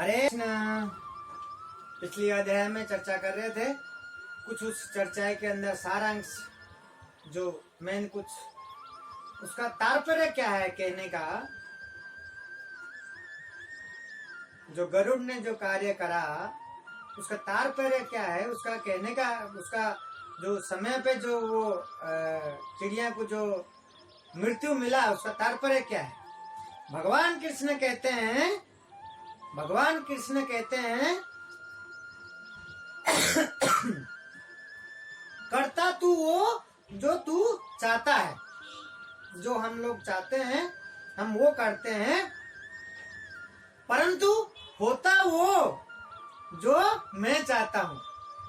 हरे कृष्ण। पिछली अध्याय में चर्चा कर रहे थे, कुछ उस चर्चा के अंदर सारांश जो मेन कुछ उसका तात्पर्य क्या है कहने का, जो गरुड़ ने जो कार्य करा उसका तात्पर्य क्या है, उसका कहने का, उसका जो समय पे जो वो चिड़िया को जो मृत्यु मिला उसका तात्पर्य क्या है। भगवान कृष्ण कहते हैं करता तू वो जो तू चाहता है, जो हम लोग चाहते हैं हम वो करते हैं, परंतु होता वो जो मैं चाहता हूँ।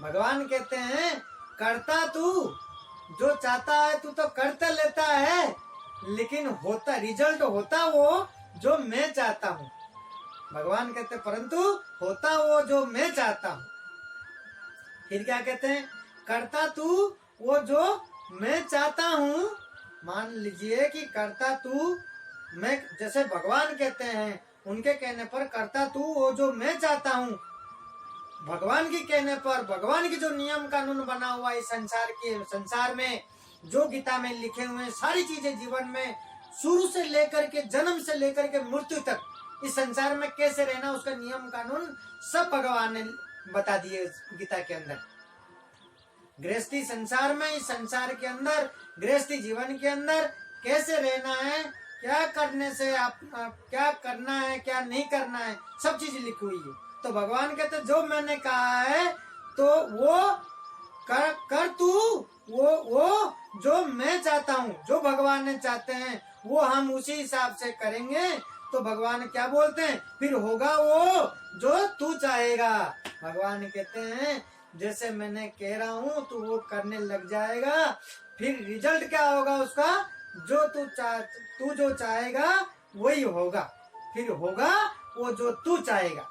भगवान कहते हैं करता तू जो चाहता है तू तो करते लेता है, लेकिन होता रिजल्ट होता वो जो मैं चाहता हूँ। भगवान कहते हैं परंतु होता वो जो मैं चाहता हूँ। फिर क्या कहते हैं, करता तू वो जो मैं चाहता हूँ। मान लीजिए कि करता तू मैं, जैसे भगवान कहते हैं उनके कहने पर करता तू वो जो मैं चाहता हूँ। भगवान के कहने पर, भगवान की जो नियम कानून बना हुआ इस संसार में जो गीता में लिखे हुए सारी चीजें जीवन में शुरू से लेकर के जन्म से लेकर के मृत्यु तक इस संसार में कैसे रहना उसका नियम कानून सब भगवान ने बता दिए गीता के अंदर। गृहस्थी संसार में, इस संसार के अंदर गृहस्थी जीवन के अंदर कैसे रहना है, क्या करने से आप क्या करना है क्या नहीं करना है, सब चीज लिखी हुई है। तो भगवान कहते जो मैंने कहा है तो वो कर तू वो जो मैं चाहता हूँ, जो भगवान ने चाहते हैं वो हम उसी हिसाब से करेंगे। तो भगवान क्या बोलते हैं, फिर होगा वो जो तू चाहेगा। भगवान कहते हैं जैसे मैंने कह रहा हूँ तू वो करने लग जाएगा, फिर रिजल्ट क्या होगा उसका, जो तू जो चाहेगा वही होगा, फिर होगा वो जो तू चाहेगा।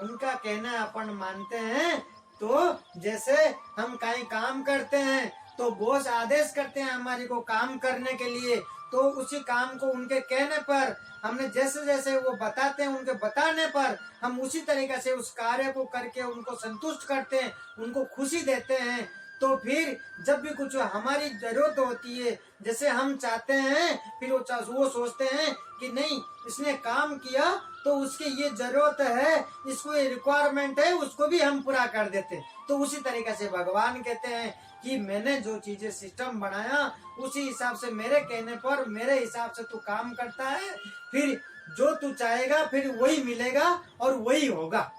उनका कहना अपन मानते हैं। तो जैसे हम कहीं काम करते हैं तो बॉस आदेश करते हैं हमारे को काम करने के लिए, तो उसी काम को उनके कहने पर हमने जैसे जैसे वो बताते हैं उनके बताने पर हम उसी तरीके से उस कार्य को करके उनको संतुष्ट करते हैं, उनको खुशी देते हैं। तो फिर जब भी कुछ हमारी जरूरत होती है, जैसे हम चाहते हैं, फिर वो सोचते हैं कि नहीं इसने काम किया तो उसकी ये जरूरत है, इसको ये रिक्वायरमेंट है, उसको भी हम पूरा कर देते हैं। तो उसी तरीके से भगवान कहते हैं कि मैंने जो चीजें सिस्टम बनाया उसी हिसाब से मेरे कहने पर मेरे हिसाब से तू काम करता है, फिर जो तू चाहेगा फिर वही मिलेगा और वही होगा।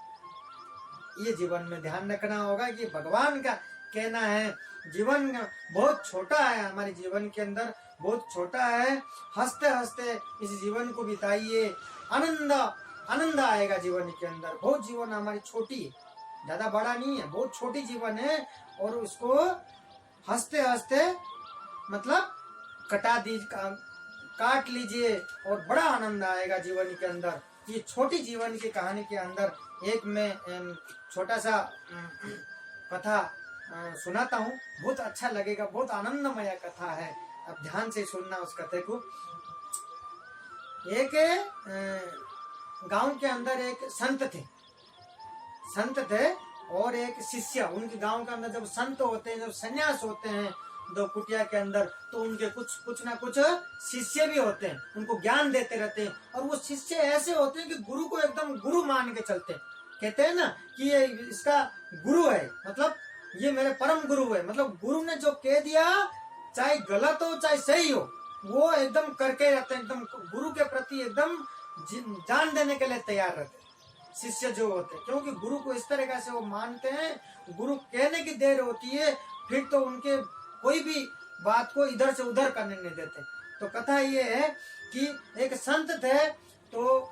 ये जीवन में ध्यान रखना होगा कि भगवान का कहना है जीवन बहुत छोटा है, हमारे जीवन के अंदर बहुत छोटा है, हंसते हंसते इस जीवन को बिताइए, आनंद आएगा जीवन के अंदर। बहुत जीवन हमारी छोटी है, ज्यादा बड़ा नहीं है, बहुत छोटी जीवन है और उसको हंसते हंसते मतलब काट लीजिए और बड़ा आनंद आएगा जीवन के अंदर। ये छोटी जीवन की कहानी के अंदर एक मैं छोटा सा कथा सुनाता हूँ, बहुत अच्छा लगेगा, बहुत आनंदमय कथा है। अब ध्यान से सुनना उस कथे को। एक गांव के अंदर एक संत थे और एक शिष्य। उनके गांव के अंदर जब संत होते हैं, जब सन्यास होते हैं दो कुटिया के अंदर, तो उनके कुछ ना कुछ शिष्य भी होते हैं, उनको ज्ञान देते रहते हैं। और वो शिष्य ऐसे होते हैं कि गुरु को एकदम गुरु मान के चलते हैं। कहते हैं ना कि ये इसका गुरु है, मतलब ये मेरे परम गुरु है, मतलब गुरु ने जो कह दिया चाहे गलत हो चाहे सही हो वो एकदम करके रहते हैं, एकदम गुरु के प्रति एकदम जान देने के लिए तैयार रहते हैं शिष्य जो होते हैं। क्योंकि गुरु को इस तरीके से वो मानते हैं, गुरु कहने की देर होती है फिर तो उनके कोई भी बात को इधर से उधर करने नहीं देते। तो कथा ये है कि एक संत थे, तो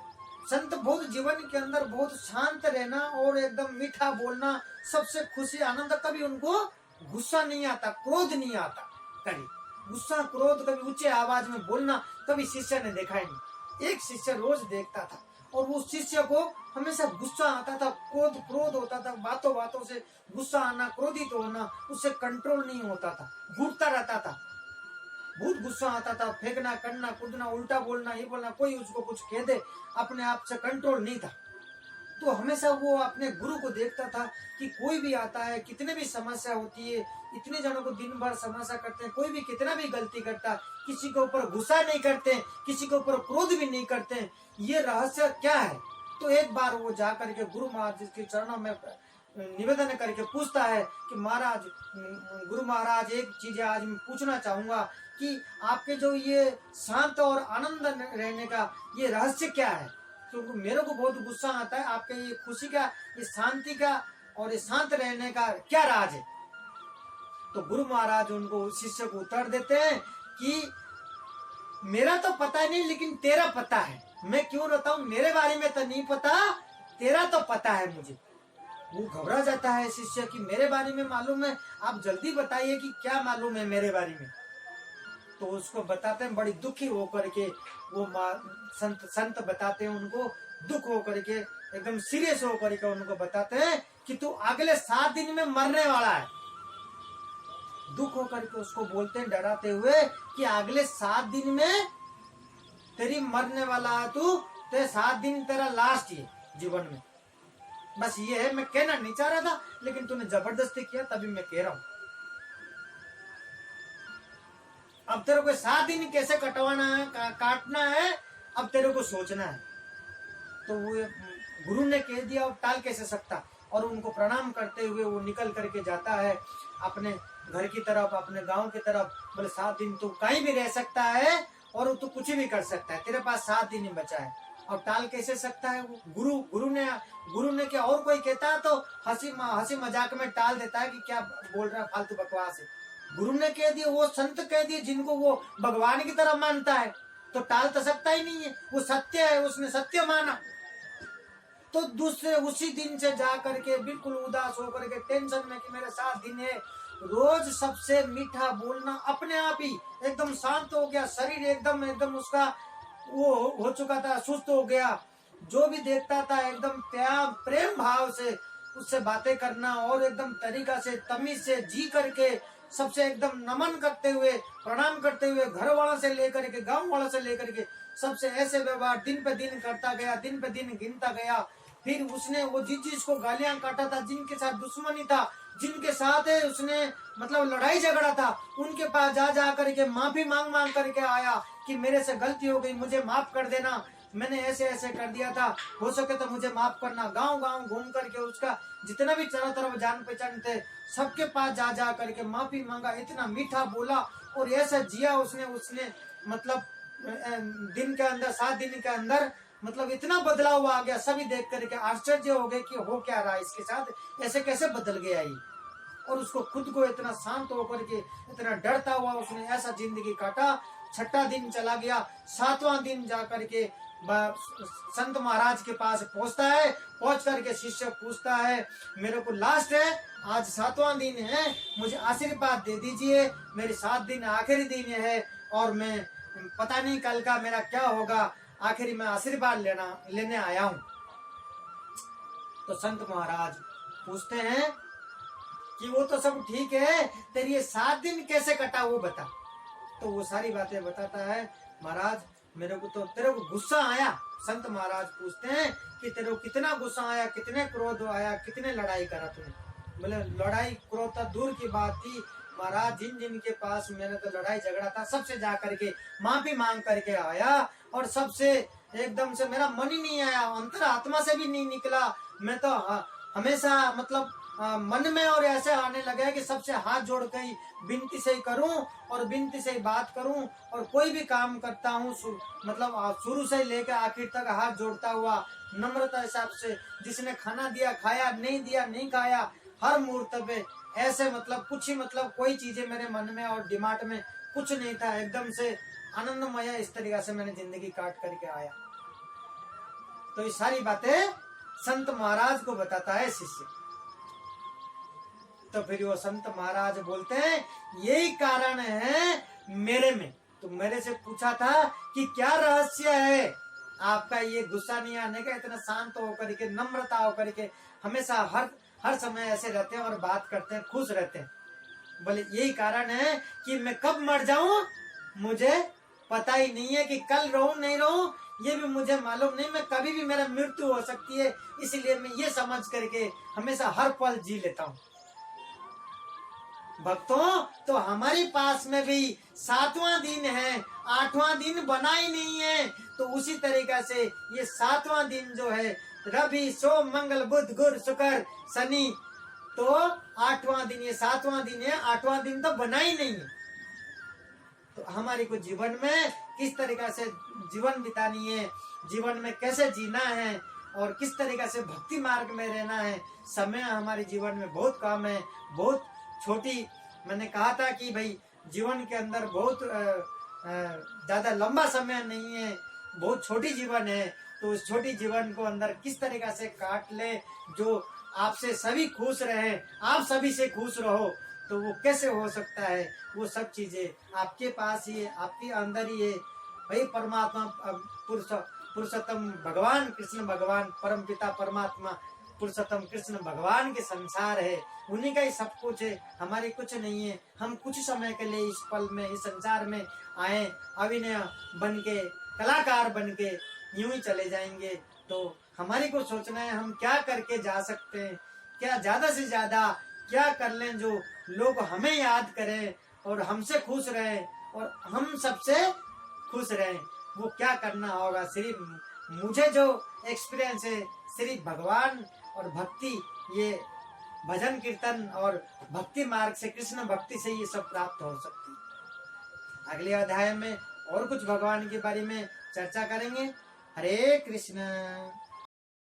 संत बहुत जीवन के अंदर बहुत शांत रहना और एकदम मीठा बोलना, सबसे खुशी आनंद, कभी उनको गुस्सा नहीं आता, क्रोध नहीं आता, कभी गुस्सा क्रोध कभी ऊंचे आवाज में बोलना कभी शिष्य ने देखा ही नहीं। एक शिष्य रोज देखता था और वो शिष्य को हमेशा गुस्सा आता था, क्रोध होता था, बातों बातों से गुस्सा आना, क्रोधित होना, उससे कंट्रोल नहीं होता था, घूरता रहता था। बहुत गुस्सा आता था, फेंकना, करना, कूदना, उल्टा बोलना, ये बोलना, कोई उसको कुछ कह दे, अपने आप से कंट्रोल नहीं था। तो हमेशा वो अपने गुरु को देखता था कि कोई भी आता है, कितने भी समस्या होती है, इतने जनों को दिन भर समस्या करते हैं, कोई भी कितना भी गलती करता, किसी के ऊपर गुस्सा नहीं करते, किसी के ऊपर क्रोध भी नहीं करते, ये रहस्य क्या है। तो एक बार वो जा करके गुरु महाराज के चरणों में निवेदन करके पूछता है कि महाराज, गुरु महाराज, एक चीज आज मैं पूछना चाहूंगा कि आपके जो ये शांत और आनंद रहने का ये रहस्य क्या है, क्योंकि मेरे को बहुत गुस्सा आता है, आपके ये खुशी का, ये शांति का और ये शांत रहने का क्या राज है। तो गुरु महाराज उनको, शिष्य को उत्तर देते हैं कि मेरा तो पता नहीं, लेकिन तेरा पता है। मैं क्यों बताऊं, मेरे बारे में तो नहीं पता, तेरा तो पता है मुझे। वो घबरा जाता है शिष्य कि मेरे बारे में मालूम है, आप जल्दी बताइए कि क्या मालूम है मेरे बारे में। तो उसको बताते हैं, बड़ी दुखी होकर के वो संत बताते हैं उनको, दुख होकर के, एकदम सीरियस होकर के उनको बताते हैं कि तू अगले 7 दिन में मरने वाला है। दुख होकर के उसको बोलते हैं डराते हुए कि अगले 7 दिन में तेरी मरने वाला है तू, ते 7 दिन तेरा लास्ट है जीवन में। बस ये है, मैं कहना नहीं चाह रहा था, लेकिन तूने जबरदस्ती किया, तभी मैं कह रहा हूं। अब तेरे को 7 दिन कैसे कटवाना है, काटना है, अब तेरे को सोचना है। तो वो गुरु ने कह दिया, अब टाल कैसे सकता। और उनको प्रणाम करते हुए वो निकल करके जाता है अपने घर की तरफ, अपने गांव की तरफ। बोले 7 दिन तू कहीं भी रह सकता है और तू कुछ भी कर सकता है, तेरे पास 7 दिन ही बचा है। और टाल कैसे सकता है वो गुरु ने क्या और कोई कहता है तो हंसी मजाक में टाल देता है कि क्या बोल रहा है, फालतू बकवास है। गुरु ने कह दिया, वो संत कह दिए जिनको वो भगवान की तरह मानता है, तो टाल तो सकता ही नहीं है, वो सत्य है, उसने सत्य माना। तो दूसरे उसी दिन से जा करके बिल्कुल उदास होकर के, टेंशन में कि मेरे 7 दिन है, रोज सबसे मीठा बोलना, अपने आप ही एकदम शांत हो गया, शरीर एकदम उसका वो हो चुका था, सुस्त हो गया। जो भी देखता था एकदम प्रेम भाव से उससे बातें करना, और एकदम तरीका से, तमीज से जी करके, सबसे एकदम नमन करते हुए, प्रणाम करते हुए, घर वालों से लेकर के, गांव वालों से लेकर के, सबसे ऐसे व्यवहार दिन पे दिन करता गया, दिन पे दिन गिनता गया। फिर उसने वो जिसको गालियां काटा था, जिनके साथ दुश्मनी था, जिनके साथ उसने मतलब लड़ाई झगड़ा था, उनके पास जा करके माफी मांग करके आया कि मेरे से गलती हो गई, मुझे माफ कर देना, मैंने ऐसे ऐसे कर दिया था, हो सके तो मुझे माफ करना। गांव गांव घूम करके उसका जितना भी चारों तरफ जान पहचान थे, सबके पास जा करके माफी मांगा, इतना मीठा बोला और ऐसा जिया उसने मतलब दिन के अंदर, 7 दिन के अंदर मतलब इतना बदलाव आ गया। सभी देख करके आश्चर्य हो गए कि हो क्या रहा है इसके साथ, ऐसे कैसे बदल गया ये। और उसको खुद को इतना शांत होकर के, इतना डरता हुआ उसने ऐसा जिंदगी काटा। 6वां दिन चला गया, 7वां दिन जा करके संत महाराज के पास पहुंचता है। पहुंच करके शिष्य पूछता है, मेरे को लास्ट है, आज 7वां दिन है, मुझे आशीर्वाद दे दीजिए, मेरे 7 दिन आखिरी दिन है और मैं पता नहीं कल का मेरा क्या होगा, आखिरी मैं आशीर्वाद लेने आया हूं। तो संत महाराज पूछते हैं कि वो तो सब ठीक है, तेरी ये 7 दिन कैसे कटा वो बता। तो वो सारी बातें बताता है। महाराज मेरे को तो तेरे को गुस्सा आया। संत महाराज पूछते हैं कि तेरे को कितना गुस्सा आया, कितने क्रोध आया, कितने लड़ाई करा तूने। बोले लड़ाई क्रोध तो दूर की बात थी महाराज, जिन के पास मैंने तो लड़ाई झगड़ा था, सबसे जा करके माफी मांग करके आया, और सबसे एकदम से मेरा मन ही नहीं आया, अंतर आत्मा से भी नहीं निकला। मैं तो हमेशा मतलब मन में और ऐसे आने लगा है कि सबसे हाथ जोड़ कर विनती से ही करूं और विनती से ही बात करूं, और कोई भी काम करता हूं मतलब शुरू से लेकर आखिर तक हाथ जोड़ता हुआ नम्रता हिसाब से। जिसने खाना दिया खाया, नहीं दिया नहीं खाया, हर मुहूर्त पे ऐसे मतलब कुछ ही मतलब कोई चीजें मेरे मन में और दिमाग में कुछ नहीं था, एकदम से आनंदमय इस तरीका से मैंने जिंदगी काट करके आया। तो ये सारी बातें संत महाराज को बताता है शिष्य। तो फिर वो संत महाराज बोलते हैं, यही कारण है मेरे में। तो मेरे से पूछा था कि क्या रहस्य है आपका ये गुस्सा नहीं आने का, इतना शांत होकर के, नम्रता होकर के, हमेशा हर समय ऐसे रहते हैं और बात करते हैं, खुश रहते हैं। बोले यही कारण है कि मैं कब मर जाऊं मुझे पता ही नहीं है कि कल रहूं नहीं रहूं, ये भी मुझे मालूम नहीं। मैं कभी भी मेरा मृत्यु हो सकती है, इसलिए मैं ये समझ करके हमेशा हर पल जी लेता हूँ। भक्तों, तो हमारे पास में भी 7वां दिन है, 8वां दिन बना ही नहीं है। तो उसी तरीका से ये 7वां दिन जो है, रवि सोम मंगल बुध गुरु शुक्र शनि, तो 8वां दिन, ये 7वां दिन है, 8वां दिन तो बना ही नहीं है। तो हमारे को जीवन में किस तरीका से जीवन बितानी है, जीवन में कैसे जीना है और किस तरीका से भक्ति मार्ग में रहना है। समय हमारे जीवन में बहुत कम है, बहुत छोटी। मैंने कहा था कि भाई जीवन के अंदर बहुत ज्यादा लंबा समय नहीं है, बहुत छोटी जीवन है। तो उस छोटी जीवन को अंदर किस तरीका से काट ले, जो आपसे सभी खुश रहे, आप सभी से खुश रहो, तो वो कैसे हो सकता है। वो सब चीजें आपके पास ही है, आपके अंदर ही है। भाई परमात्मा पुरुषोत्तम भगवान कृष्ण भगवान, परम पिता परमात्मा पुरुषोत्तम कृष्ण भगवान के संसार है, उन्हीं का ही सब कुछ है, हमारे कुछ नहीं है। हम कुछ समय के लिए इस पल में, इस संसार में आए, अभिनय बन के, कलाकार बन के यूं ही चले जाएंगे। तो हमारे को सोचना है हम क्या करके जा सकते हैं, क्या ज्यादा से ज्यादा क्या कर लें जो लोग हमें याद करें और हमसे खुश रहें और हम सबसे खुश रहें। वो क्या करना होगा। सिर्फ मुझे जो एक्सपीरियंस है, सिर्फ भगवान और भक्ति, ये भजन कीर्तन और भक्ति मार्ग से, कृष्ण भक्ति से ये सब प्राप्त हो सकती है। अगले अध्याय में और कुछ भगवान के बारे में चर्चा करेंगे। हरे कृष्ण।